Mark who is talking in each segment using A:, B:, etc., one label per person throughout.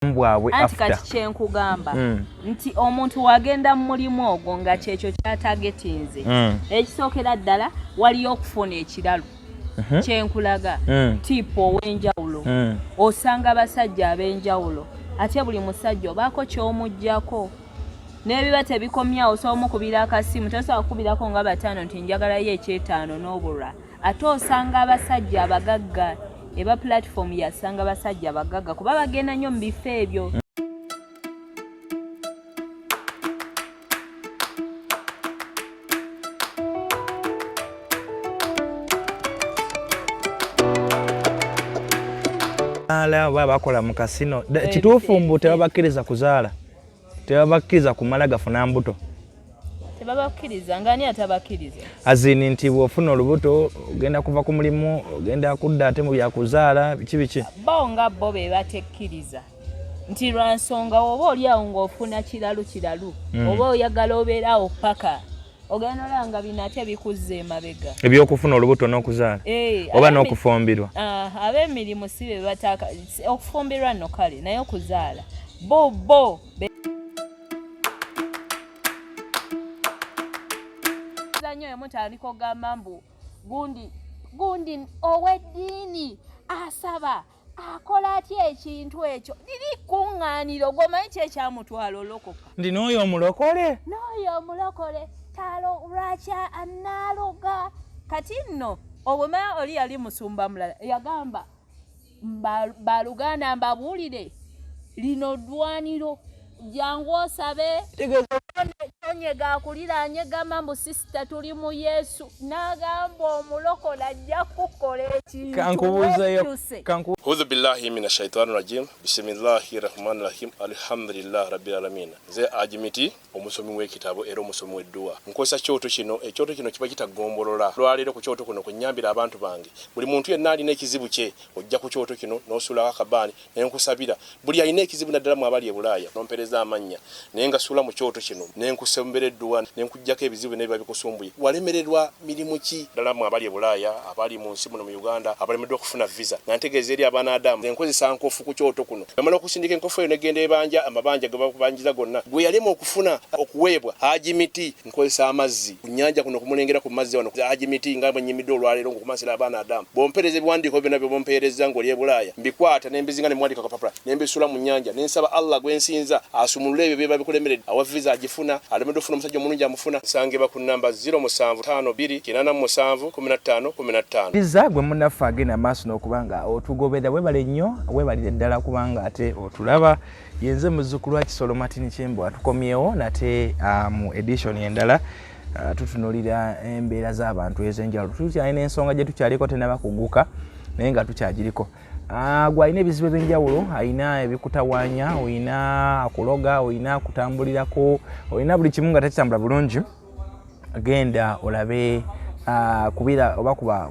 A: bwabwe
B: anti kati kyenkugamba nti omuntu wagenda mu mulimu ogwo nga kyekyo kyatagetinze ekisookera ddala waliyo okufuna ekiralu kyenkulaga tipo ow'enjawulo osanga abasajja ab'enjawulo ate buli musajja obaako ky'omuggyako n'ebiba tebikomyawo osobola omukubira akasimu tosobola kukubirako nga bataano nti njagalayo ekyetaano n'obulwa ate osanga abasajja abagagga eba platform yasanga abasajja abagagga kuba bagenda nnyo mu bifo ebyo.
A: Baba bakola mu kasino kituufu mbu tebabakkiriza kuzaala tebabakkiriza kumala gafuna mbuto
B: tebabakkiriza ngani atabakkiriza
A: azini nti bw'ofuna olubuto ogenda kuva ku mulimu ogenda kudda ate mu byakuzaala biki
B: bo nga bo be batekkiriza nti lwa nsonga oba oli awo ng'ofuna kiralu oba oyagala obeerawo paka ogenda olanga bino ate bikuzza emabega
A: ebyokufuna olubuto n'okuzaala oba n'okufumbirwa
B: ab'emirimu si be bataka okufumbirwa nno kale naye okuzaala bo zanyo mutandika ogamba mbu gundi ow'eddiini asaba akola atya ekintu ekyo liri kuŋŋaaniro gwomanyi ki ekyamutwala olokoka
A: ndi n'oyo omulokole
B: talo lwaki analoga kati nno obwemaya oli yali musumba mulala yagamba baluganda mbabuulire lino ddwaniro jangu osabe onyega akulira anyegamba mbu sisita tuli mu Yesu n'agamba omulokola ajja kukola ekintu
A: kankubuuzeyo
C: Hudhu billahi mina shaitani rajim bisimillahi rahmani rahim alhamdulillah rabbil alamin ze ajimiti omusomi w'ekitabo era omusomi w'edduwa nkozesa kyoto kino ekyoto kino kiba kitagombolola lwaleero ku kyoto kuno kunyambira abantu bange buli muntu yenna alina ekizibu kye ojja ku kyoto kino n'osuula akabaani ne nkusabira buli alina ekizibu naddala mu abali e Bulaaya nompereza amannya naye nga suula mu kyoto kino ne nkusembera edduwa ne nkujjako ebizibu n'ebiba bikusumbuye walemererwa mirimu ki ddala mu abali e Bulaaya abali mu nsi muno mu Uganda abalemeddwa okufuna visa nga ntegeeza eri abaana Adamu enkozesa nkofu ku kyoto kuno amala okusindika enkofu eyo negenda ebanja amabanja ge bakubanjiza gonna gwe yalema okufuna okuweebwa Haji Miti nkozesa amazzi ku nnyanja kuno kumulengera ku mazzi wano Haji Miti nga bwenyimidde olwaleero ngokumasira abaana Adamu bompereza ebiwandiiko byonna bye bompereza ng'oli e Bulaaya mbikwata ne mbizinga ne mwandika kapapula ne mbisula mu nnyanja ne nsaba Allah gwensinza asumulule ebyo bye babikulemeredde awa visa agifuna alemedde ofuna omusajja omulungi amufuna nsangibwa ku namba 0752
A: visa gwe munnaffe agenda maaso n'okubanga otugobera webale nnyo webalire ddala kubanga ate otulaba yenze muzzukulu wa Kisolo Martin Kyembo atukomyewo nate mu edition endala tutunulira embeera z'abantu ez'enjawulo tukyalina ensonga gye tukyaliko tenaba kuguka naye nga tukyagiriko gwalina ebizibu eby'enjawulo alina ebikutawaanya olina akuloga olina akutambulirako olina buli kimu nga takitambula bulungi genda olabe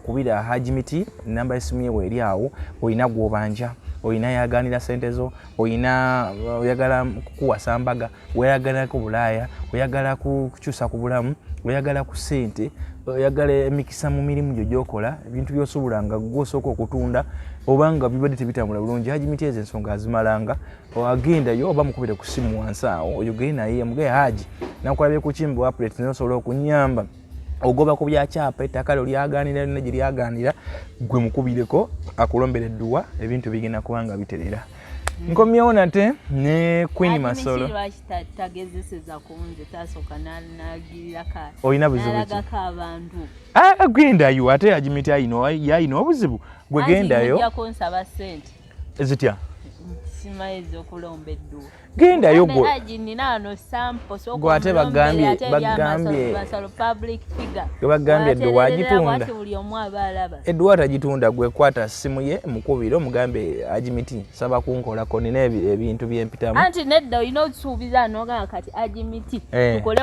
A: kubira Haji Miti namba esimu ye eri awo olina gw'obanja olina yaganira sente zo olina oyagala kukuwasa mbaga oyagala ku Bulaaya oyagala kukyusa ku bulamu oyagala ku sente oyagala emikisa mu mirimu gyo gyokola ebintu by'osobolanga gw'osooka okutunda obanga bibadde tebitambula bulungi Haji Miti ezo ensonga azimalanga agendayo oba mukubire ku simu wansi awo oyo genda naye mugaye Haji nakulabye ku Kimbo operate n'osobola okunyamba ogoba ku byakyapa ettaka lyo lyaganira lyonna gye lyaganira gwe mukubireko akulombera edduwa ebintu bigenda kubanga biterera nkomyewo nate ne Queen Masolo olina buzibu gendayo ate Haji Miti ayina obuzibu gwe gendayo zitya gendayo gwate bagambye edduwa agitunda edduwa tagitunda gwekwata simu ye mukubire omugambe Haji Miti saba kunkolako nina ebintu byempitamu
B: anti nedda olina osuubiza nogaa kati Haji Miti tukole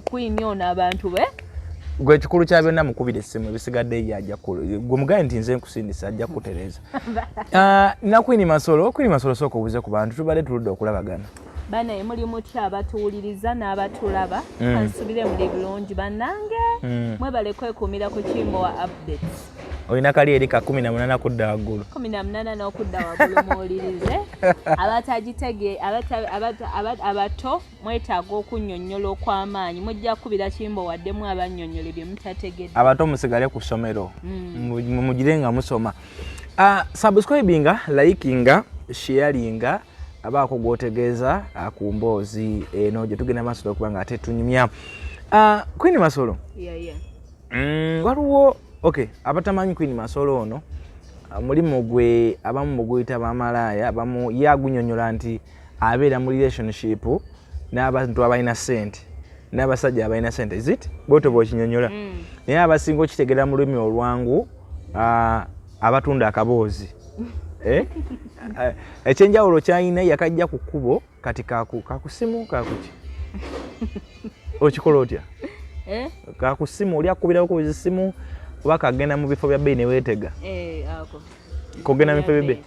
B: kuimyona abantu be
A: gwe ekikulu kya byonna mukubire essimu ebisigadde ye ajja gwe mugaye nti nze nkusindisa ajja kutereza na Queen Masolo sooka obuze ku bantu tubadde tuludde okulabagana
B: bana muli mutya abatuwuliriza n'abatulaba kansubire muli bulungi bannange mwebale kwekumira ku Kimbo wa updates
A: olina kali eri ka 18 kudda waggulu
B: 18 n'okudda waggulu muwulirize abatagitege abato mwetaaga okunnyonnyola okw'amaanyi mujja kubira kimbo waddemu abannyonnyola bye mutategedde
A: abato musigale ku ssomero mugire nga musoma subscribinga likinga sharinga abaako gwotegeeza ku mboozi eno gye tugenda maaso okubanga ate tunyumya Queen Masolo waliwo okay abatamanyi Queen Masolo ono mulimu gwe abamu muguyita bamalaaya abamu yagunyonyola nti abeera mu relationship n'abantu abalina ssente n'abasajja abalina ssente is it bwoto bwokinyonyola naye abasinga okitegera mu lulimi olwangu abatunda akaboozi ekyenjawulo kyalina yakajja ku kkubo kati kakusimu kakuki okikola otya kakusimu oli akubirawo ku zisimu oba kagenda mu bifo bya bbeeyi ne weetega kogenda mu bifo bya bbeeyi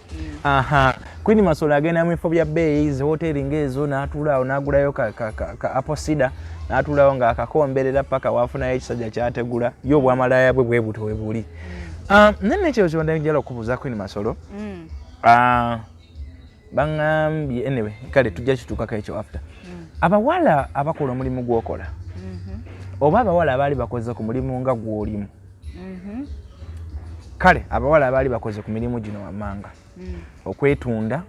A: Queen Masolo agenda mu bifo bya bbeeyi zihoteri ng'ezo n'atuulaawo n'agulayo ka apple cider n'atuulaawo ng'akakomberera paka waafunayo ekisajja kyategula yo obwamalaaya bwe buto we buli nene ekyo kyonda njala okubuuza Queen Masolo bangambye anyway kale tujja kituukako ekyo after abawala abakola omulimu gw'okola oba abawala abaali bakoze ku mulimu nga gw'olimu kale abawala abaali bakoze ku mirimu gino wammanga okwetunda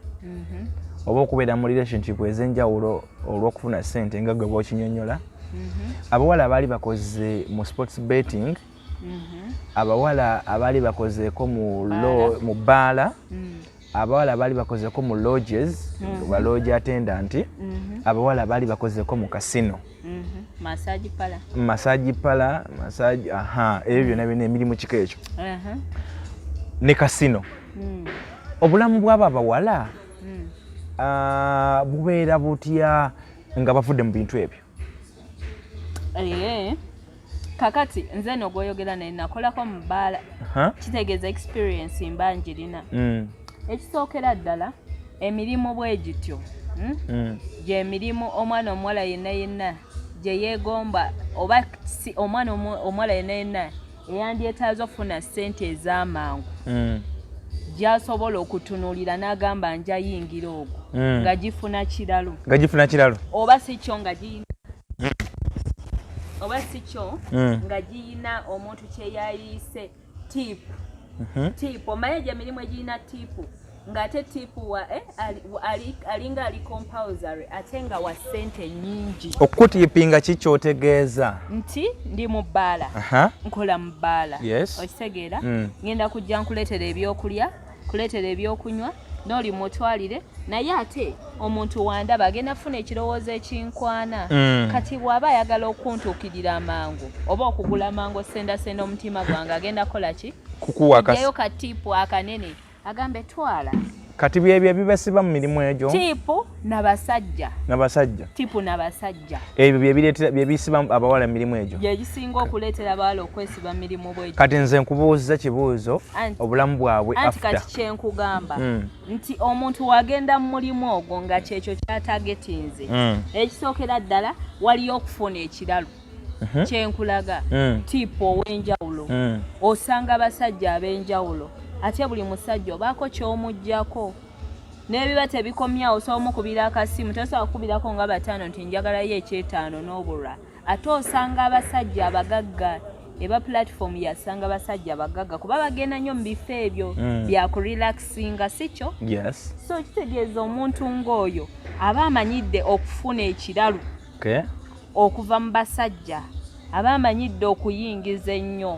A: oba okubeera mu relationship ez'enjawulo olw'okufuna ssente nga gwe bw'okinyonnyola abawala abaali bakoze mu sports betting abawala abaali bakozeeko mu bbaala abawala abaali bakozeeko mu lodges ba lodge attendant abawala abaali bakozeeko mu casino massage pala ebyo byonna byonna emirimu kika ekyo ne casino obulamu bw'abo abawala bubeera butya nga bavudde mu bintu ebyo
B: kakati nze n'ogwoyogera naye nakolako mu bbaala kitegeeza experience mba njirina ekisookera ddala emirimu bwe gityo gy'emirimu omwana omuwala yenna yenna gye yeegomba oba si omwana omuwala yenna yenna eyandyetaaza okufuna ssente ez'amangu gy'asobola okutunuulira n'agamba nja yingira ogwo nga gifuna kiralo oba si kyo nga giyina oba si kyo nga giyina omuntu kyeyayiise tipu omaye gye emirimu egiyina tipu ng'ate tipu alinga ali compulsory ate nga wa ssente nnyingi
A: okutiipinga kikyotegeeza
B: nti ndi mu bbaala nkola mu bbaala okitegeera ngenda kujja nkuleetera ebyokulya kuleetera ebyokunywa n'oli mutwalire naye ate omuntu wandaba agenda funa ekirowoozo ekinkwana kati bw'aba ayagala okuntuukirira amangu oba okugula amangu sendasenda omutima gwange agenda kola ki kukuwajayo katiipu akanene agambe twala
A: kati byebyo bibasiba mu mirimu egyo
B: tiipu n'abasajja tiipu n'abasajja
A: ebyo byebisiba abawala mirimu egyo
B: byegisinga okuleetera abawala okwesiba mirimu bwegyo
A: kati nze nkubuuza kibuuzo obulamu bwabwe
B: anti kati kyenkugamba nti omuntu wagenda mu mulimu ogwo nga kyekyo kyatagetinze ekisookera ddala waliyo okufuna ekiralo kyenkulaga tiipu ow'enjawulo osanga abasajja ab'enjawulo ate buli musajja obaako ky'omuggyako n'ebiba tebikomyawo osobola omukubira akasimu tosobola kukubirako nga bataano nti njagalayo ekyetaano n'obulwa ate osanga abasajja abagagga eba platform yasanga abasajja abagagga kuba bagenda nnyo mu bifo ebyo bya kurelaxinga si kyo so kitegeeza omuntu ng'oyo aba amanyidde okufuna ekiralu okuva mu basajja aba amanyidde okuyingiza ennyo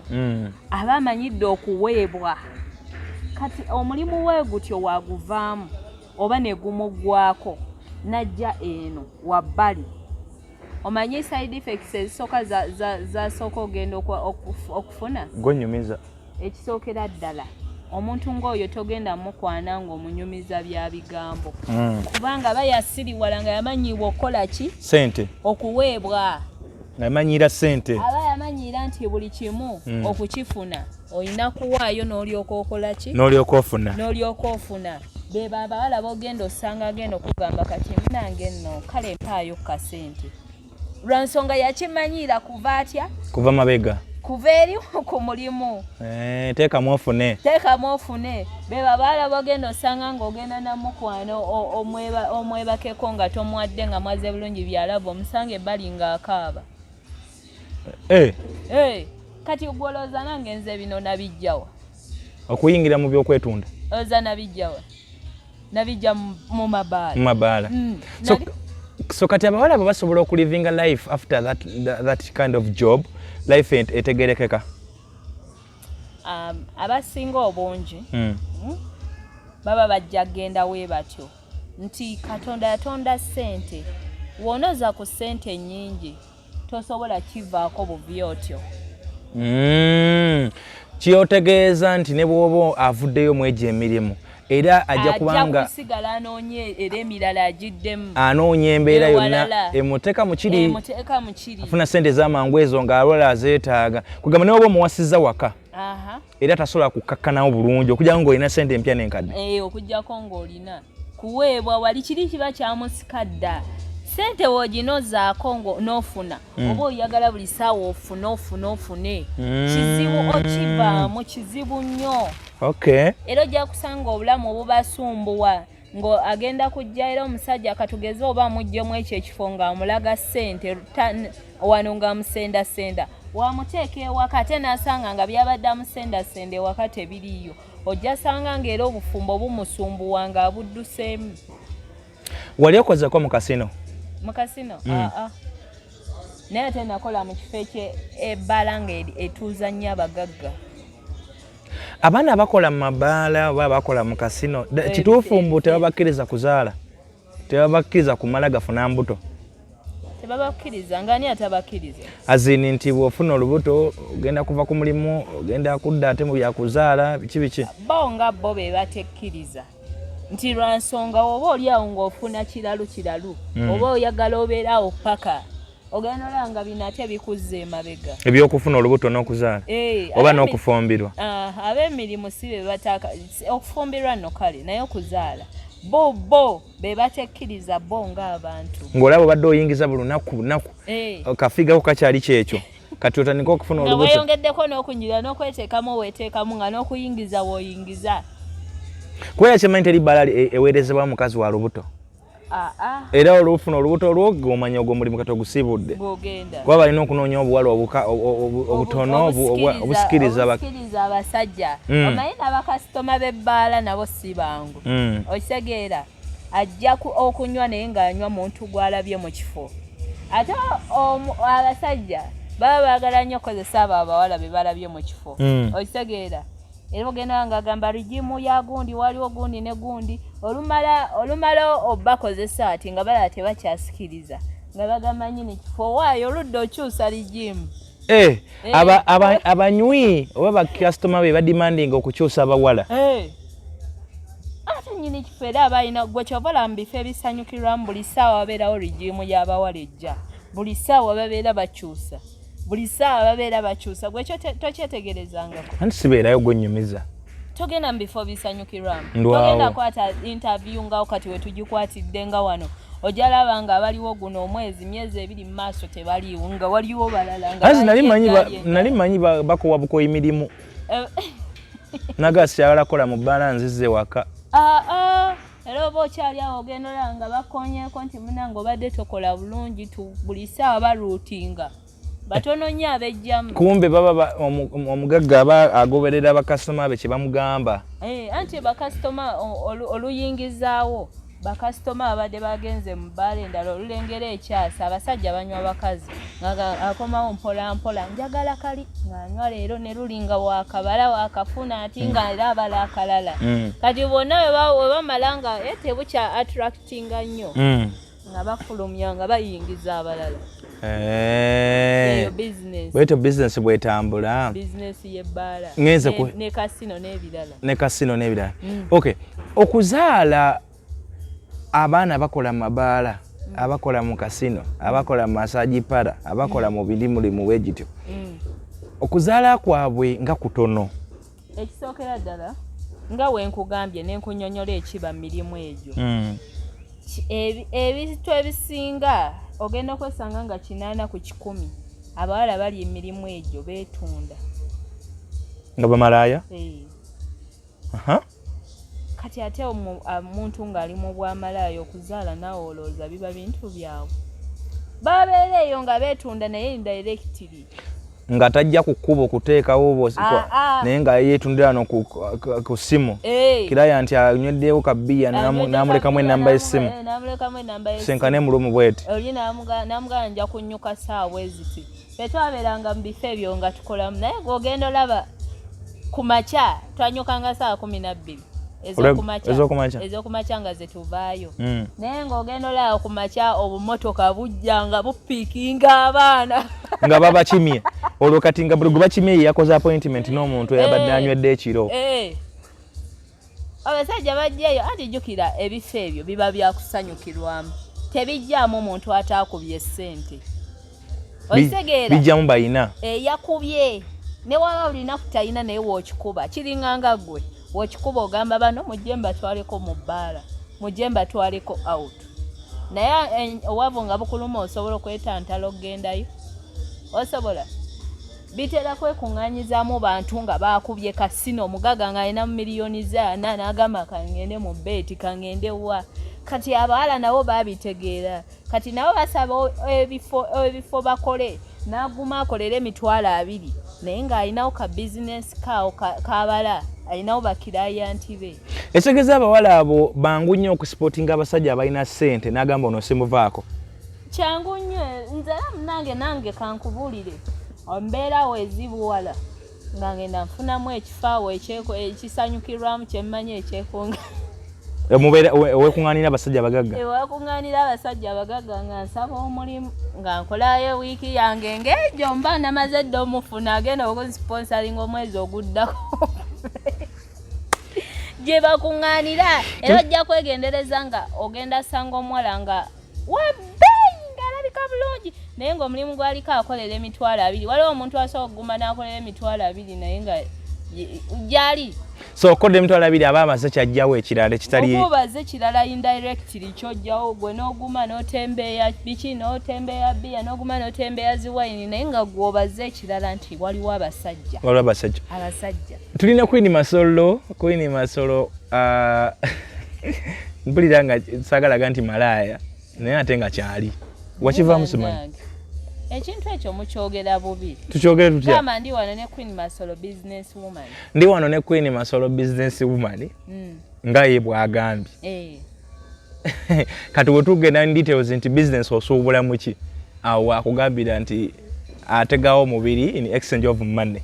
B: aba amanyidde okuweebwa kati omulimu we gutyo waguvaamu oba ne gumuggwako najja eno wabbali omanyi side effects ezisooka zasooka ogenda okufuna
A: gonyumiza
B: ekisookera ddala omuntu ng'oyo togenda mukwana ng'omunyumiza bya bigambo kubanga aba yasiriwala nga yamanyiibwa okukola ki
A: ssente
B: okuweebwa
A: yamanyira ssente
B: aba yamanyira nti buli kimu okukifuna olina kuwaayo n'olyoka okola ki n'olyoka ofuna beba abawala b'ogenda osanga agenda okugamba kati munange nno kale mpaayo ku kasente lwa nsonga yakimanyira kuva atya
A: kuva mabega
B: kuva eri ku mulimu
A: teekamu ofune beba baala bagenda osanga ng'ogenda na mukwano omwebakeko nga tomwadde nga mwaze bulungi byalaba omusanga ebbali ng'akaaba kati gwolooza nange nze bino nabijjawa okuyingira mu byokwetunda
B: oza nabijjawa nabijja mu mabaala
A: so kati abawala abo basobola okulivinga life after that kind of job life etegerekeka
B: abasinga obungi baba bajja genda we batyo nti Katonda yatonda ssente wonoza ku ssente nnyingi tosobola kivaako buvi otyo
A: kyotegeeza nti ne bw'oba avuddeyo mwegyo emirimu era ajja kubanga
B: kusigala anoonye era emirala agiddemu
A: anoonya embeera yonna emuteeka mu kiri afuna ssente ez'amangu ezo ng'alwala azeetaaga kugamba naye oba omuwasizza waka era tasobola kukakkanawo bulungi okujjako ng'olina ssente empya n'enkadde
B: okujjako ng'olina kuweebwa wali kiri kiba kyamusika dda ssente wooginozaako n'ofuna oba oyagala buli ssaawa ofune kizibu okivaamu kizibu nnyo era ojja kusanga obulamu obubasumbuwa ng'agenda kujja era omusajja katugeze oba amuggyemu ekyo ekifo ng'amulaga ssente wano ng'amusendasenda wamuteeka ewaka ate n'asanga nga byabadde amusendasenda ewaka tebiriyo ojja sanga ng'era obufumbo bumusumbuwa ng'abudduseemu
A: wali okozeko mu kasino
B: naye ate nakola mu kifo ebbala nga etuuza nnyo abagagga
A: abaana abakola mu mabaala oba abakola mu kasino kituufu mbu tebabakkiriza kuzaala tebabakkiriza kumala gafuna mbuto
B: tebabakkiriza ngani atabakkiriza
A: azini nti bw'ofuna olubuto ogenda kuva ku mulimu ogenda kudda ate mu byakuzaala biki
B: bo nga bo be batekkiriza nti lwa nsonga oba oli awo ng'ofuna kiralu oba oyagala obeerawo paka ogenda olanga bino ate bikuzza emabega
A: ebyokufuna olubuto n'okuzaala oba n'okufumbirwa
B: ab'emirimu si be bataka okufumbirwa nno kale naye okuzaala bo be batekkiriza bo ng'abantu
A: ng'olaba obadde oyingiza buli lunaku kafigako kakyali kyekyo kati otandika okufuna olubuto
B: nga weyongeddeko n'okunjira n'okweteekamu weeteekamu nga n'okuyingiza w'oyingiza
A: kubera kimanyi teri bbala eweerezebwa mukazi wa lubuto era olufuna olubuto olwo omanya ogwo mulimu kati ogusibudde kuba balina okunoonya obuwala obutono obusikiriza
B: abasajja omanyi n'abakasitoma b'ebbaala nabo si bangu okitegeera ajja okunywa naye ng'anywa muntu gw'alabye mu kifo ate abasajja baba baagala nnyo okukozesa abo abawala be balabye mu kifo okitegeera era ogenda nga agamba rigimu ya gundi waliwo gundi ne gundi olumala obakozesa ati nga balala tebakyasikiriza nga bagamba nyini kifo waayo oludda okyusa rigimu
A: abanywi oba bakasitoma be badimandinga okukyusa abawala
B: ate nyini kifo era abalina gwe kyovala mu bifo ebisanyukirwamu buli ssaawa wabeerawo rigimu y'abawala ejja buli ssaawa babeera bakyusa buli ssaawa babeera bakyusa gwe tokyetegerezangako
A: anti sibeerayo gwennyumiza
B: togenda mu bifo bisanyukirwamu togenda kwata interview ngawo kati we tugikwatidde nga wano ojalaba nga abaliwo guno omwezi myezi ebiri mu maaso tebaliwo nga waliwo balala
A: nali manyi bakowa bukoyi mirimu nagasi abalakola mu bbaala nzizze waka
B: era oba okyali awo ogenda olaba nga bakonyeeko nti munange obadde tokola bulungi buli ssaawa baluutinga batono nnyo abejjamu
A: kumbe baba omugagga aba agoberera bakasitoma be kye bamugamba
B: anti bakasitoma oluyingizaawo bakasitoma abadde bagenze mu bbaala endala olulengera ekyasa abasajja banywa bakazi akomawo mpolampola njagala kali ng'anywa leero ne lulinga wakabala wakafuna ati nga era abala akalala kati bonna we bamala nga tebukya attractinga nnyo nga bafulumya nga bayingiza abalala
A: bwetyo bizinesi bwetambula
B: y'ebbaala
A: ne kasino n'ebirala okay okuzaala abaana bakola mu mabaala abakola mu kasino abakola mu masaji para abakola mu bilimulimu wegityo okuzaala kwabwe nga kutono
B: ekisookera ddala nga wenkugambye nenkunyonyola ekiba mu mirimu egyo ebintu ebisinga ogenda okwesanga nga 8 ku 100 abawala bali emirimu egyo beetunda
A: nga bamalaaya
B: kati ate omuntu ng'ali mu bwamalaaya okuzaala nawe olowooza biba bintu byabwe babeera eyo nga beetunda naye indirectly
A: nga tajja ku kkubo okuteekawo naye nga yeetundira no ku ssimu kiraya nti anyweddeewo kabbiya n'amulekamu ennamba y'essimu senkane mulumu bweti
B: oli n'amugana nja kunnyuka saawa eziti betwabeeranga mu bifo ebyo nga tukolamu naye ng'ogenda olaba ku makya twanyukanga saawa 12 ez'okumakya nga ze tuvaayo naye ng'ogenda olaba ku makya obumotoka bujjanga bupiikinga abaana
A: nga babakimye olwo kati nga buli gwe bakimye yakoze appointment n'omuntu eyabadde anywedde ekiro
B: abasajja bajjayo anti jjukira ebifo ebyo biba byakusanyukirwamu tebijjaamu omuntu ataakubye ssente okitegeera
A: bijjamu bayina
B: yakubye ne waba olina kutalina naye wookikuba kiringanga ggwe wookikuba ogamba bano mujje mbatwaleko mu bbaala mujje mbatwaleko out naye owavu nga bukuluma osobola okwetantala okugendayo osobola bitera kwekuŋŋaanyizaamu bantu nga baakubye kasino omugaga ng'alina mu miliyoni zaana n'agamba kangende mu beeti kangende wa kati abawala nabo baabitegeera kati nabo basaba ebifo bakole n'aguma akolera emitwalo 2 naye ng'alinawo ka bizinesi kaawo kabala alinawo bakirayanti be
A: ekitegeza abawala abo bangu nnyo okusipootinga abasajja abalina ssente n'agamba ono simuvaako
B: kyangu nnyo nze nange kankubuulire mbeerawo ezibuwala nga ngenda nfunamu ekifaawo ekisanyukirwamu kyemmanyi ekyekunga
A: owekuŋŋaanira abasajja abagagga
B: ewekuŋŋaanira abasajja abagagga nga nsaba omulimu nga nkolayo wiiki yange ng'egyo mba namaze dde omufuna agenda okunsiponsalinga omwezi oguddako gye bakuŋŋaanira era ojja kwegendereza nga ogenda sanga omuwala nga wabbeeyi ng'alabika bulungi naye ng'omulimu gwaliko akolera emitwalo 2 waliwo omuntu asobola okuguma n'akolera emitwalo 2 naye nga gyali
A: so okodde emitwalo 2 aba amaze kyajjawo ekirala ekitali
B: okubaze kirala indirectly kyojjawo gwe n'oguma n'otembeeya biki n'otembeeya bbiya n'oguma n'otembeeya ziwayini naye nga gwobaze ekirala nti waliwo abasajja tulina Queen Masolo mpulira nga saagalaga nti malaaya naye ate nga kyali wakivaamu simanyi ekintu ekyo mukyogera bubi
A: tukyogere tutya
B: kama ndi wano ne Queen Masolo business woman
A: ndi wano ne Queen Masolo business woman nga ye bwagambye kati wetugenda in details nti business osuubula muki awo akugambira nti ategawo mubiri in exchange of money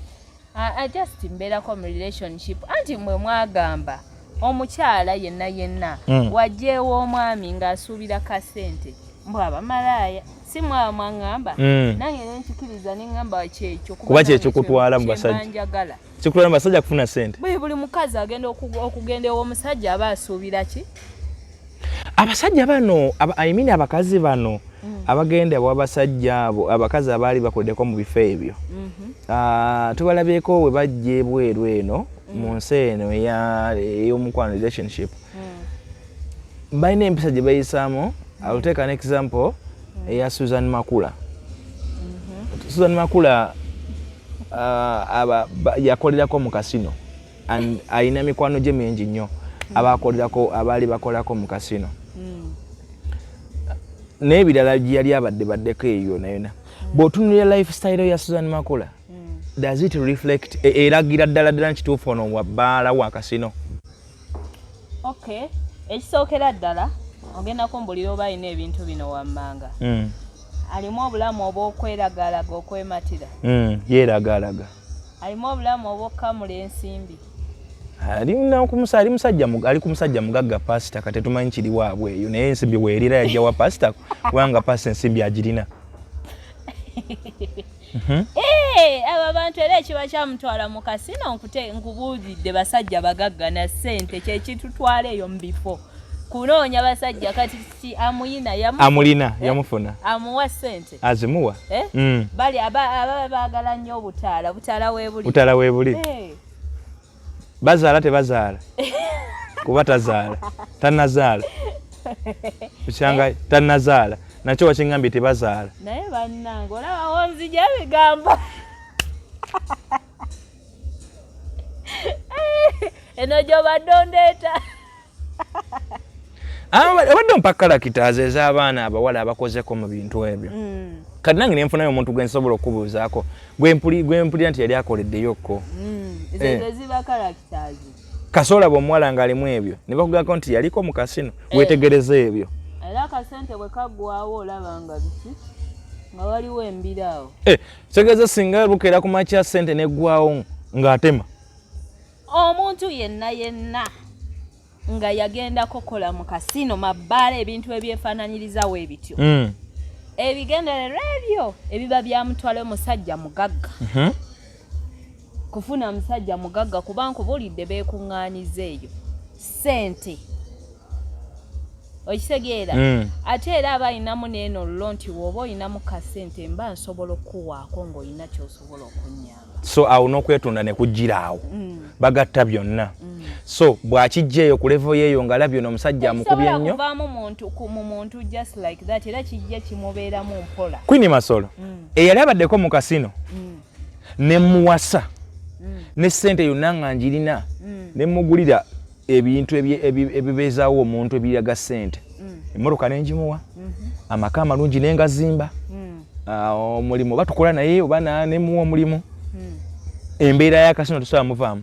B: I just mbeerako mu relationship anti mwe mwagamba omukyala yenna wajjeewo omwami ng'asuubira kasente mbw abamalaaya si mwaba mwangamba nange nenkikiriza neŋŋamba kyekyo
A: kuba kyekyo kutwala mu basajja kikutwala mu basajja kufuna sente
B: buli mukazi agenda okugenda ew'omusajja aba asuubira ki
A: abasajja bano abakazi bano abagenda ew'abasajja abo abakazi abaali bakoleddeko mu bifo ebyo tubalabyeko we bajja ebweru eno mu nsi eno ey'omukwano relationship balina empisa gye bayisaamu. I'll take an example eya Susan Makula. Susan Makula yakolerako mu kasino and ayina mikwano gye mingi nnyo abaali bakolako mu kasino n'ebirala gye yali abaddeko eyo nayona bw'otunulira lifestyle ya Susan Makula does it reflect eragira ddala nkituufu ono wabbaala wa kasino?
B: Okay, ekisookera ddala ogenda kumbulira oba alina ebintu bino wammanga alimu obulamu obw'okweragalaga okwematira
A: yeeragalaga
B: alimu obulamu obw'okukamula ensimbi
A: ali ku musajja mugagga pasita kati tumanyi kiri waabwe eyo naye ensimbi weerira yajja wa pasita kubanga pasita ensimbi agirina
B: abo abantu era ekiba kyamutwala mu kasino nkubuulidde basajja bagagga na ssente kyekitutwala eyo mu bifo kunoonya basajja kati si amulina
A: yamufuna
B: amuwa ssente
A: azimuwa
B: bali aba baagala nnyo
A: butaala weebuli bazaala tebazaala kuba tazaala tannazaala kukyanga tannazaala nakyo wakingambye tebazaala
B: naye bannange olaba wonzija bigambo eno gyobadde ondeeta
A: obadde mpakarakitazi ez'abaana abawala abakozeko mu bintu ebyo kati nange nenfunayo omuntu gwe nsobola okubuuzaako gwe mpulira nti yali akoleddeyokko
B: ezo ziba karakitazi
A: kasola bw'omuwala ng'alimu ebyo ne bakugako nti yaliko mu kasino weetegereze ebyo
B: era akasente bwe kaggwawo olaba nga biki nga waliwo embiraawo
A: kitegeeza singa bukeera ku makya sente neggwawo ng'atema
B: omuntu yenna nga yagenda kokola mu kasino mabbaala ebintu ebyefaananyirizawo ebityo ebigendererwa ebyo ebiba byamutwala omusajja mugagga kufuna musajja mugagga kuba nkubulidde beekuŋŋaaniza eyo sente okitegeera ate era aba ayinamu n'eno lulo nti w'oba oyinamu kasente mba nsobola okuwaako ng'olina ky'osobola okunnyamba
A: so awo n'okwetunda ne kujjira awo bagatta byonna so bw'akijjeeyo ku levo yeeyo ng'alabye n'omusajja amukubye nnyo
B: kuvaamu mu muntu just like that era kijja kimubeeramu mpola
A: Queen Masolo eyali abaddeko mu kasino ne muwasa ne ssente yonna nga njirina ne mugulira ebintu ebibeezaawo omuntu ebiraga ssente emmotoka n'engimuwa amaka amalungi n'engazimba omulimu oba tukola naye oba nemuwa omulimu embeera y'akasino tusobola muvaamu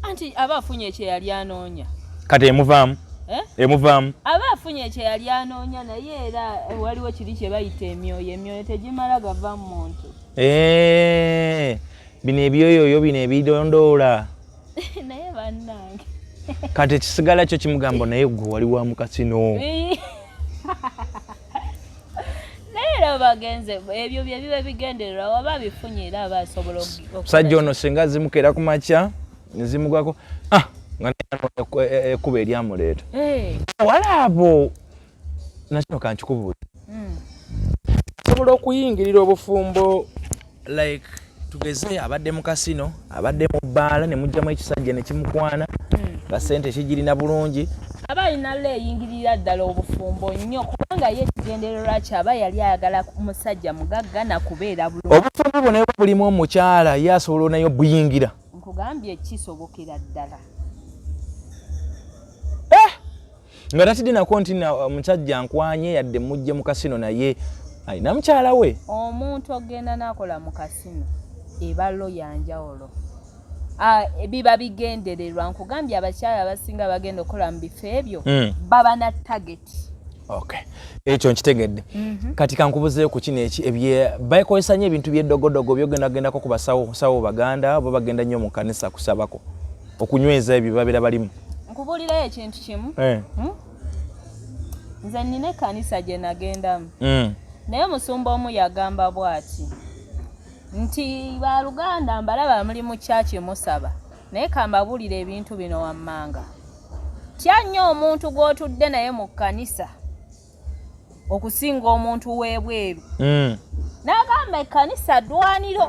B: anti aba afunye ekyo yali anoonya
A: kati emuvaamu emuvaamu
B: aba afunye ekyo yali anoonya naye era waliwo kiri kye bayita emyoyo tegimala gava mu muntu
A: bino ebyoyoyo bino ebidondoola
B: naye bannange
A: kati ekisigala kyo kimugamba naye gwe wali wa mu kasino
B: naye era bagenze ebyo bye biba bigendererwa waba bifunye era aba asobola
A: musajja ono singa zimukeera ku makya ne zimugwako nga ekkuba eryamuleeta wala abo nakino kankikubuuza osobola okuyingirira obufumbo like tugeze abadde mu kasino abadde mu bbaala ne mujjamu ekisajja ne kimukwana nga ssente kigirina bulungi
B: aba alina leeyingirira ddala obufumbo nnyo kubanga ye ekigendererwa kye aba yali ayagala musajja mugagga nakubeera bulungi
A: obufumbo bwo naye bulimu omukyala ye asobola nayo buyingira
B: nkugambye kisobokera ddala
A: nga tatidinako nti omusajja nkwanye yadde mujje mu kasino naye alina mukyala we
B: omuntu ogenda nakola mu kasino ebalo yanjawulo biba bigendererwa nkugambye abakyala abasinga bagenda okukola mu bifo ebyo baba na target ekyo nkitegedde kati kankubuzeeyo ku kino bakozesa nnyo ebintu by'eddogodogo byogendagendako ku basawo baganda oba bagenda nnyo mu kanisa kusabako okunyweza ebyo babeera balimu nkubulirayo ekintu kimu nze nnina ekkanisa gye nagendamu naye omusumba omu yagamba bw'ati nti baluganda mbalaba muli mu kyaki musaba naye kambabulira ebintu bino wammanga tya nnyo omuntu gw'otudde naye mu kkanisa okusinga omuntu w'ebweru n'agamba ekkanisa ddwaniro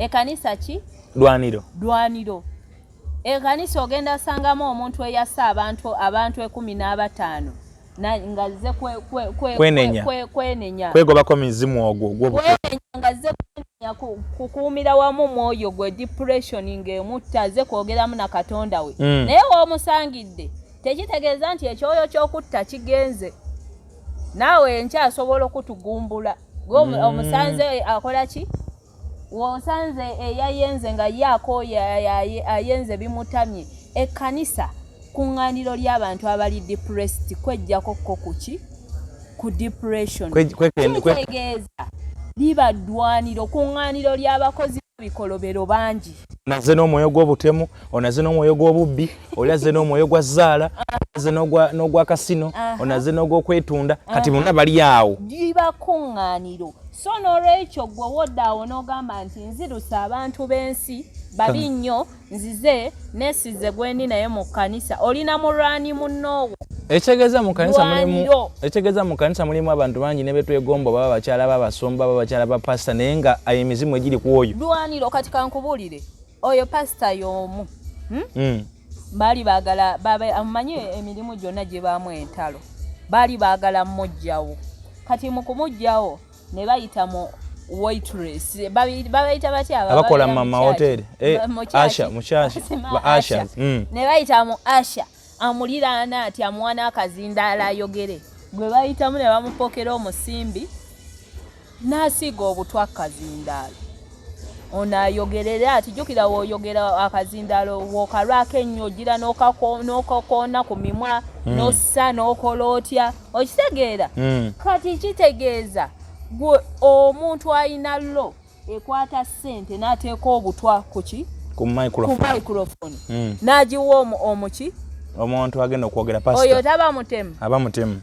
B: ekkanisa ki ddwaniro ekkanisa ogenda sangamu omuntu eyassa abantu 15 nga zze kwenenya
A: kwegobako mizimu ogwo
B: nga zze kwenenya kukuumira wamu mwoyo gwe depression ng'emutta azze kwogeramu na katonda we naye w'omusangidde tekitegeeza nti ekyoyo ky'okutta kigenze naawe nkyasobola okutugumbula omusanze akola ki w'osanze eyayenze nga yaakooya ayenze bimutamye ekkanisa kuŋŋaaniro ly'abantu abali depressed kwejjako kuki ku depression kitegeeza liba ddwaniro kuŋŋaaniro ly'abakozi bikolobero bangi
A: naze n'omwoyo gw'obutemu onaze n'omwoyo gw'obubbi olaze n'omwoyo gwa zzaala olaze n'ogwa kasino onaze n'ogw'okwetunda kati bonna bali awo
B: liba kuŋŋaaniro so n'olwekyo gwe wodde awo n'ogamba nti nzirusa abantu b'ensi babi nnyo nzize nesize gwendi naye mu kkanisa olina mulwani munnoowo
A: ekitegeeza mu kkanisa mulimu abantu bangi ne betwegomba baba bakyala babasomba baba bakyala ba pasita naye nga emizimu egiri ku oyo
B: lwaniro kati kankubulire oyo pasita y'omu baali baagala amumanyi emirimu gyonna gye baamu entalo bali baagala mmujjawo kati mu kumujjawo ne bayita mu waitress babayita batya
A: abakola mu hoteli Asha ba Asha
B: ne bayita mu Asha amuliraana ati amwana akazindaala ayogere gwe bayitamu ne bamupokera omusimbi n'asiga obutwa akazindaalo ono ayogerera ati jjukira w'oyogera akazindaalo w'okalwako ennyo ogira n'okakoona ku mimwa n'ossa n'okola otya okitegeera kati kitegeeza gwe omuntu ayina lo ekwata ssente n'ateeka obutwa ku microphone n'agiwa omuki
A: omuntu agenda okwogera pastor
B: oyo taba mutemu
A: abamutemu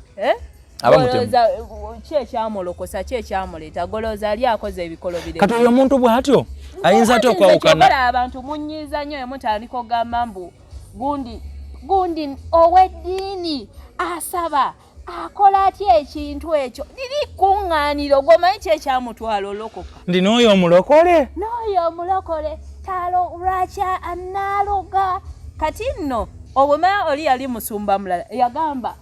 B: kyekyamolokosa kyekyamuleeta goloza ali akoze ebikolo bire
A: kati oyo omuntu bw'atyo ayinza atya okwawukana
B: abantu munyiiza nnyo emutandika ogamba mbu gundi ow'eddiini asaba akola atya ekintu ekyo liri kuŋŋaaniro gwomanyi kyekyamutwala olokoka
A: ndi n'oyo omulokole
B: talo lwaki anaaloga kati nno obwemaya oli yali musumba mulala yagamba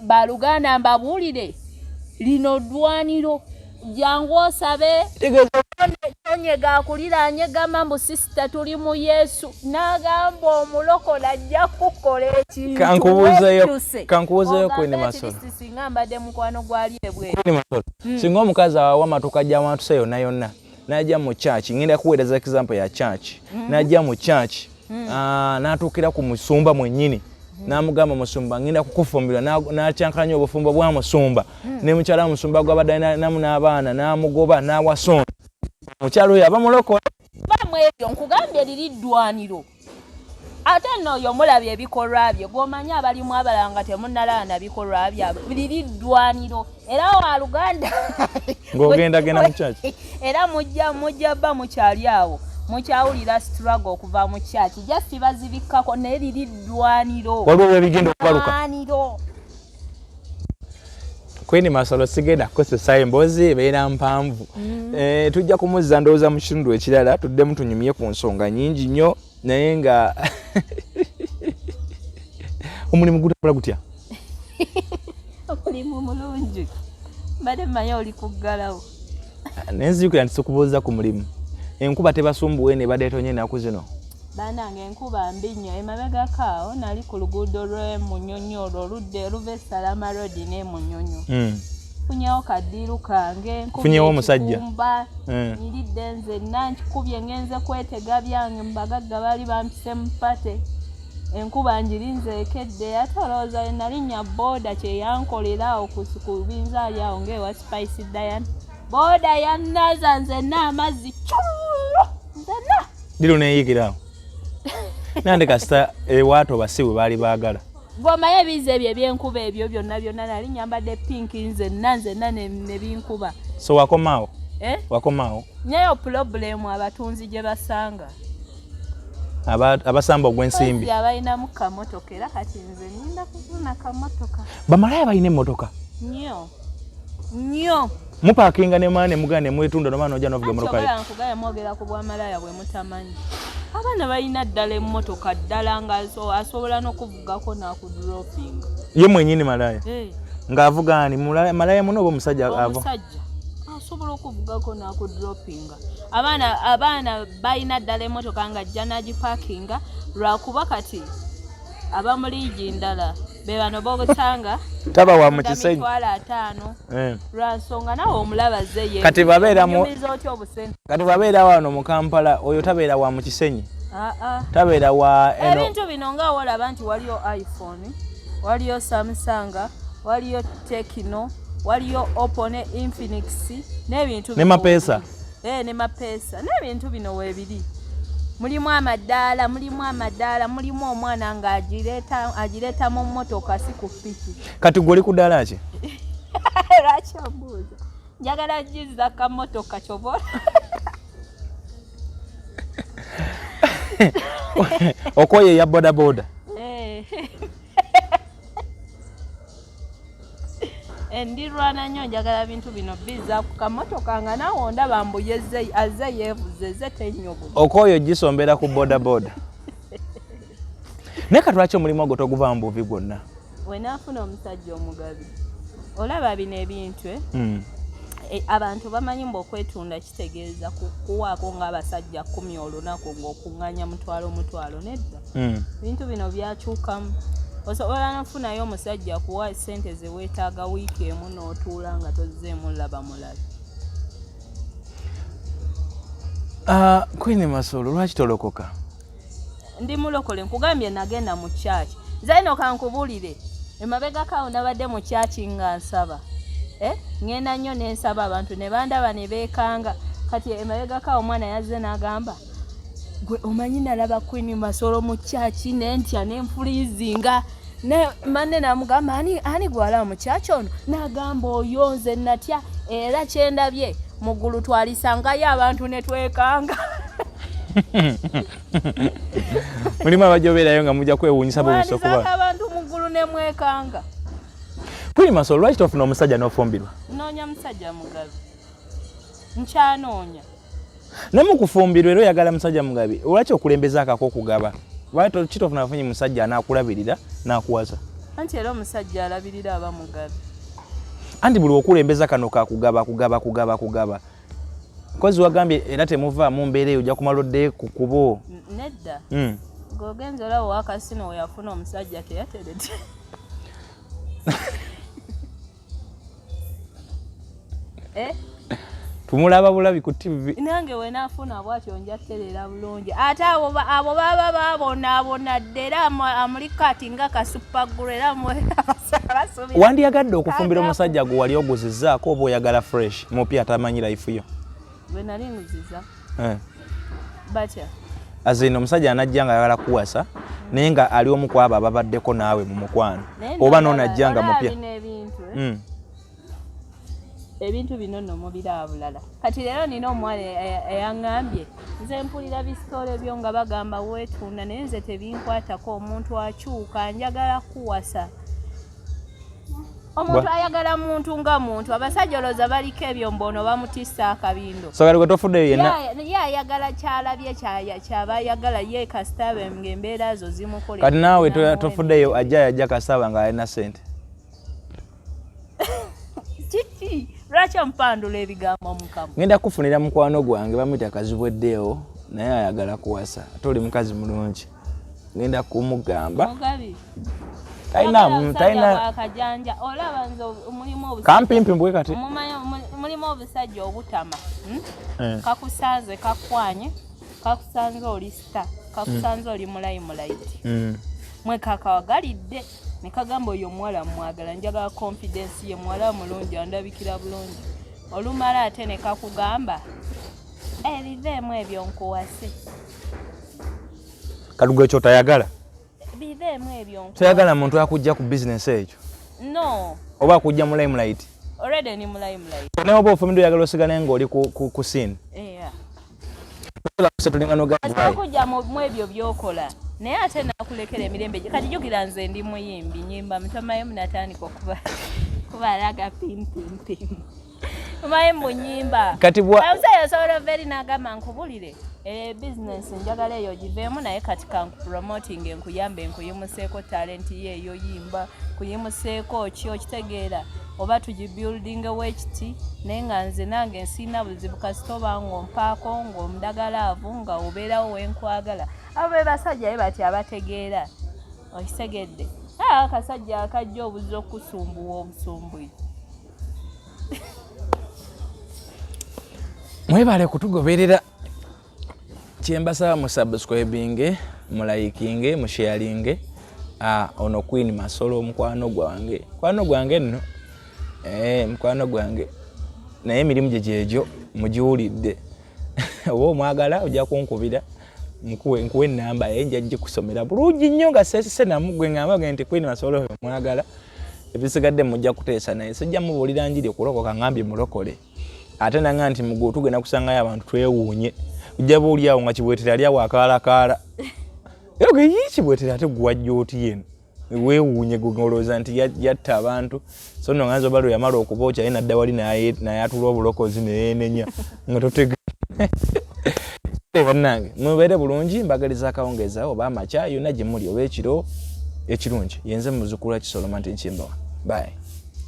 B: baluganda mbabuulire lino ddwaniro jangu osabe tonyega akuliranye gamba mbu sisita tuli mu Yesu n'agamba omulokola ajja kukola ekintu
A: kankubuuzeyo Queen Masolo
B: singa mbadde mukwano gwalire bwe
A: singa omukazi awawa matuka gy'awantu yonna n'ajja mu church ngenda kuweereza example ya church n'ajja mu church n'atuukira ku musumba mwennyini n'amugamba musumba ngenda kukufumbirwa n'akyankanya obufumbo bwa musumba ne mukyala musumba gwabadde namu n'abaana n'amugoba n'awasonda mukyalo oyo aba mulokole
B: bamu ebyo nkugambye liri ddwaniro ate n'oyo mulabye ebikolwa bye gw'omanyi abalimu abalala nga temunnalaana bikolwa byabwe liri ddwaniro era waluganda
A: ng'ogendagenda mu kyaki
B: era mujja bba mukyali awo mukyawulira struggle okuva mu kyaki just bazibikkako naye liri ddwaniro
A: waliwo ebigenda okubaluka Queen Masolo sigenda kukozesa emboozi ebeera mpanvu tujja kumuzza ndowooza mu kitundu ekirala tuddemu tunyumye ku nsonga nnyingi nnyo naye nga omulimu gutambula gutya
B: omulimu mulungi mbadde mmanyi oli kuggalawo
A: nenzijukira nti sikubuuza ku mulimu enkuba tebasumbuwe ne badde tonye ennaku zino
B: banange enkuba mbi nnyo emabegako awo nali ku luguudo lw'emunyonyo olwo oludde luva esalama road n'emunyonyo funyewo kaddiru kange
A: funyewo omusajja
B: nyiridde nzenna nkikubye ngenze kwetega byange mbagagga baali bampise mu pate enkuba njirinze ekedde ate olowooza nalinnya booda kyeyankolera awo ku binzaali awo ng'ewa Spice Diane booda yannaza nzenna amazzi nzenna
A: diro neeyigirawo nande kasita ewaato basibu baali baagala
B: bw'omaye ebiza ebyo ebyenkuba ebyo byonna nali nyambadde pinki nzenna ne binkuba
A: so wakomaawo wakomaawo
B: nyeyo pulobulemu abatunzi gye basanga
A: abasamba ogw'ensimbi
B: abalinamu kamotoka era kati nze ninda kufuna kamotoka
A: bamalaya balina emmotoka
B: nnyo
A: mupaakinga ne maane mugane mwetunda nomaana ojja novuga emmotoka
B: nkugaya mwogera ku bwamalaya bwe mutamanyi abaana balina ddala emmotoka ddala nga asobola n'okuvugako n'akudropinga
A: ye mwenyini malaya ng'avuga ani malaya muno oba omusajja
B: asobola okuvugako n'akudropinga abaana balina ddala emmotoka nga ajja n'agipaakinga lwakuba kati abamuligi ndala be bano bogosanga
A: taba wa mu kisenyi
B: lwa nsonga nawe omulaba ze
A: kati babeera wano mu Kampala oyo tabeera wa mu kisenyi tabeera wa
B: ebintu bino nga olaba nti waliyo iPhone waliyo Samsung waliyo Tecno waliyo Oppo ne Infinix n'ebintu
A: ne mapesa
B: n'ebintu bino weebiri mulimu amadaala mulimu omwana nga agireeta mu mmotoka si ku ppiki
A: kati gwe oli ku ddaala ki
B: lwaki ombuuza njagala jizza kamotoka kyobola
A: okoye ya bodaboda
B: endirwana nnyo njagala bintu bino bizza ku kamotoka nga nawe ndaba mbu azze yeevuze ze tennyogo
A: okoyo gisombera ku bodaboda naye katulaki omulimu ogwo toguva mu buvi gwonna
B: Wenaafuna omusajja omugabi olaba bino ebintu abantu bamanyi mbu okwetunda kitegeeza kuwaako ng'abasajja 10 olunaku ng'okuŋŋanya mutwalo nedda. Ebintu bino byakyukamu. Osobola nofunayo omusajja kuwa ssente ze weetaaga wiiki emu n'otuula nga tozzeemu laba mulabi.
A: Queen Masolo lwaki tolokoka?
B: Ndi mulokole nkugambye nagenda mu church. Zaino kankubulire emabegako awo nabadde mu church nga nsaba. Ngenda nnyo n'ensaba abantu ne bandaba ne beekanga. Kati emabegako awo omwana yazze n'agamba gwe omanyi nalaba Queen Masolo mu church n'entya n'enfulizinga. Ne manne namugamba ani gwala mu church ono? N'agamba oyo nze natya era kyendabye muggulu twalisangayo abantu ne twekanga.
A: Mulima abajoberayo nga mujja kwewuunyisa bw'omuso kuba
B: abantu muggulu ne mwekanga.
A: Queen Masolo lwaki tofuna omusajja n'ofumbirwa?
B: Noonya musajja mugabi. Nkyanoonya.
A: Ne mu kufumbirwa era oyagala musajja mugabi. Lwaki okulembeza akako okugaba? Lwaki kitofuna afunye musajja anaakulabirira n'akuwaza?
B: Anti era omusajja alabirira aba mugabi.
A: Anti buli okulembeza kano kugaba. Kozi wagambye era temuva mu mbeera ojja kumalodde ku kubo.
B: Nedda. Gogenza olaba wakasino we yafuna omusajja teyaterete.
A: Tumulaba bulabi ku TV.
B: Nange we naafuna bwatyo nja terera bulungi. Ate abo baba babona ddera amulikati nga kasupagulu era
A: wandiyagadde okufumbira omusajja gwe wali oguzizzaako oba oyagala fresh mupya atamanyi life yo?
B: Bwe nali nguziza. Batya?
A: Azino omusajja anajja nga ayagala kuwasa naye nga ali omu ku abo ababaddeko naawe mu mukwano oba n'onajja nga mupya.
B: Ebintu bino nno mubira bulala. Kati leero nina omuwala eyaŋŋambye nze mpulira bisitole byo nga bagamba weetunda naye nze tebinkwatako omuntu akyuka njagala kuwasa. Omuntu ayagala muntu nga muntu abasajja olowooza baliko ebyombono bamutissa akabindo.
A: So gwe tofuddeyo yenna?
B: Ye ayagala kyalabye kyaba ayagala ye kasitaba ng'embeera zo zimukolera.
A: Kati naawe tofuddeyo yajja kasitaba nga alina ssente.
B: Kiki? Lwaki ompandula ebigambo mukamu?
A: Ngenda kufunira mukwano gwange bamuyita Kazibweddeewo naye ayagala kuwasa. Ate oli mukazi mulungi. Ngenda kumugamba.
B: Mugabi.
A: Taina
B: akajanja olaba nze mulimu obusajja.
A: Kampimpi mbwe kati.
B: Mulimu obusajja obutama. Kakusanze kakwanye. Kakusanze oli star. Kakusanze oli mulayiti. Mwe kakawagalidde. Nekagamba oyo mwala mwagala njagala confidence ye mwala mulungi andabikira bulungi. Olumala ate ne kakugamba biveemu ebyo nkuwase.
A: Kalugo ekyo tayagala?
B: Biveemu ebyo nkuwase.
A: Tayagala muntu akujja ku business ekyo?
B: No.
A: Oba akujja mu limelight?
B: Already ni mu limelight.
A: Ne oba ofumindo yagala osigala ng'oli ku scene?
B: Akujja mu ebyo byokola. Naye ate nakulekera emirembe kati jjukira nze ndi muyimbi nyimba mutamayo munatandika kubalaga pimpimpi. Mumaye munyimba.
A: Kati bwa
B: Awusayo osobola veri n'agamba nkubulire business njagala eyo giveemu naye kati kankupromoting enkuyambe enkuyimuseeko talent ye eyo yimba kuyimuseeko ki okitegeera oba tugibuilding wekiti naye nga nze nange nsiina buzibu kasita oba ng'ompaako ng'omudagalaavu nga obeerawo wenkwagala. Abo be basajja be bati abategeera okitegedde. Akasajja akajja obuzira okusumbuwa obusumbui.
A: Mwebale kutugoberera kyembasaba mu subscribing mu liking mu sharing ono Queen Masolo mukwano gwange nno mukwano gwange naye emirimu gyejo mugiwulidde oba omwagala ojja kunkubira nkuwe namba yenja gye kusomera bulungi nnyo nga sese namugwe ngamba nti Queen Masolo mwagala ebisigadde mujja kuteesa naye sijja mubuulira njiri okulokoka ngambye mulokole ate nanga nti mugu tugenda kusangayo abantu twewuunye ujja buuli awo nga Kibwetera ali awo akaalakaala era ge Kibwetera ate guwajja oti yeno weewuunye gugolooza nti yatta abantu so nno nganzo balo yamala okubookya ye nadda wali naye atula obulokozi neyeenenya nga totega bannange mubeere bulungi mbagaliza akawungeeza oba amakya yonna gye muli oba ekiro ekirungi yenze muzukulu Kisolo Martin Kimbawa. Bye.